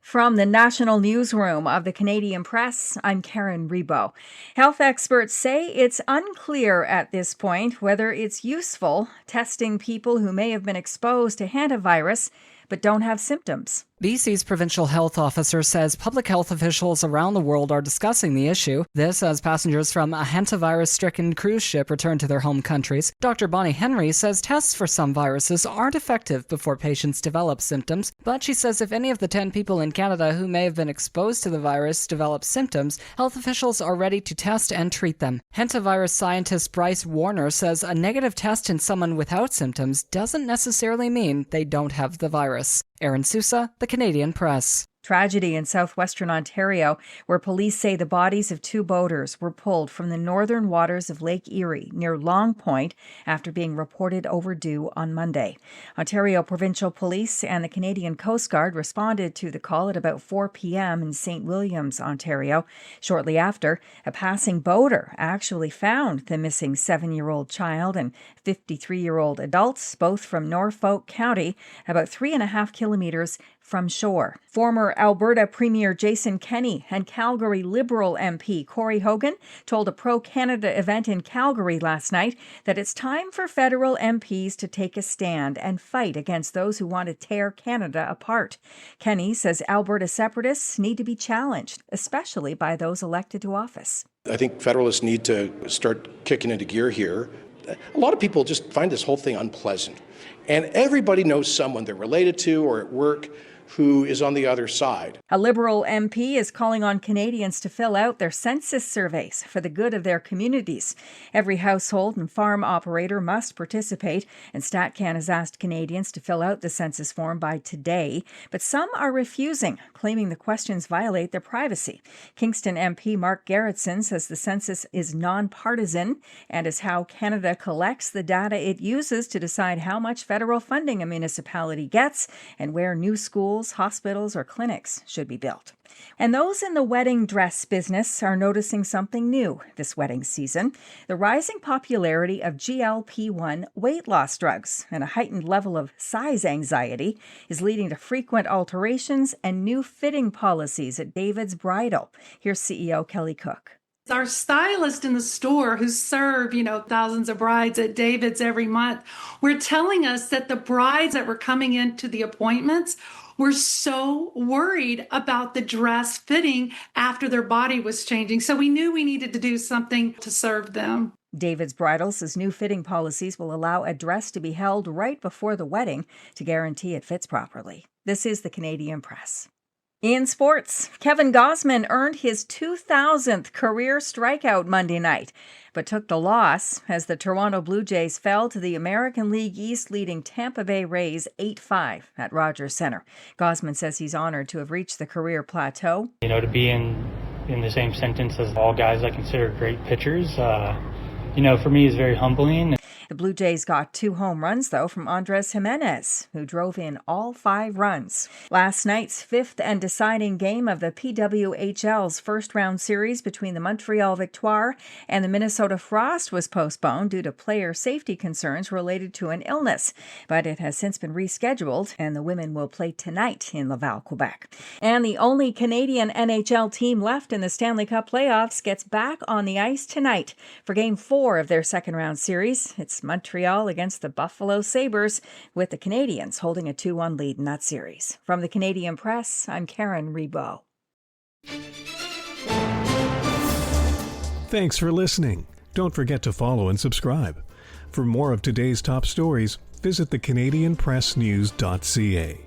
From the national newsroom of the Canadian Press, I'm Karen Rebo. Health experts say it's unclear at this point whether it's useful testing people who may have been exposed to hantavirus but don't have symptoms. BC's provincial health officer says public health officials around the world are discussing the issue. This as passengers from a hantavirus-stricken cruise ship return to their home countries. Dr. Bonnie Henry says tests for some viruses aren't effective before patients develop symptoms, but she says if any of the 10 people in Canada who may have been exposed to the virus develop symptoms, health officials are ready to test and treat them. Hantavirus scientist Bryce Warner says a negative test in someone without symptoms doesn't necessarily mean they don't have the virus. Aaron Sousa, the Canadian Press. Tragedy in southwestern Ontario, where police say the bodies of 2 boaters were pulled from the northern waters of Lake Erie near Long Point after being reported overdue on Monday. Ontario Provincial Police and the Canadian Coast Guard responded to the call at about 4 p.m. in St. Williams, Ontario. Shortly after, a passing boater actually found the missing 7-year-old child and 53-year-old adults, both from Norfolk County, about 3.5 kilometers from shore. Former Alberta Premier Jason Kenney and Calgary Liberal MP Corey Hogan told a pro-Canada event in Calgary last night that it's time for federal MPs to take a stand and fight against those who want to tear Canada apart. Kenney says Alberta separatists need to be challenged, especially by those elected to office. I think federalists need to start kicking into gear here. A lot of people just find this whole thing unpleasant. And everybody knows someone they're related to or at work who is on the other side. A Liberal MP is calling on Canadians to fill out their census surveys for the good of their communities. Every household and farm operator must participate, and StatCan has asked Canadians to fill out the census form by today, but some are refusing, claiming the questions violate their privacy. Kingston MP Mark Gerritsen says the census is nonpartisan and is how Canada collects the data it uses to decide how much federal funding a municipality gets and where new schools, hospitals, or clinics should be built. And those in the wedding dress business are noticing something new this wedding season: the rising popularity of GLP1 weight loss drugs and a heightened level of size anxiety is leading to frequent alterations and new fitting policies at David's Bridal. Here's CEO Kelly Cook. Our stylist in the store who serve, thousands of brides at David's every month, were telling us that the brides that were coming into the appointments were so worried about the dress fitting after their body was changing. So we knew we needed to do something to serve them. David's Bridal says new fitting policies will allow a dress to be held right before the wedding to guarantee it fits properly. This is the Canadian Press. In sports, Kevin Gausman earned his 2,000th career strikeout Monday night, but took the loss as the Toronto Blue Jays fell to the American League East leading Tampa Bay Rays 8-5 at Rogers Centre. Gausman says he's honored to have reached the career plateau. To be in the same sentence as all guys I consider great pitchers, for me is very humbling. The Blue Jays got 2 home runs, though, from Andres Jimenez, who drove in all 5 runs. Last night's 5th and deciding game of the PWHL's first-round series between the Montreal Victoire and the Minnesota Frost was postponed due to player safety concerns related to an illness. But it has since been rescheduled, and the women will play tonight in Laval, Quebec. And the only Canadian NHL team left in the Stanley Cup playoffs gets back on the ice tonight for Game 4 of their second-round series. It's Montreal against the Buffalo Sabres, with the Canadians holding a 2-1 lead in that series. From the Canadian Press, I'm Karen Rebo. Thanks for listening. Don't forget to follow and subscribe. For more of today's top stories, visit thecanadianpressnews.ca.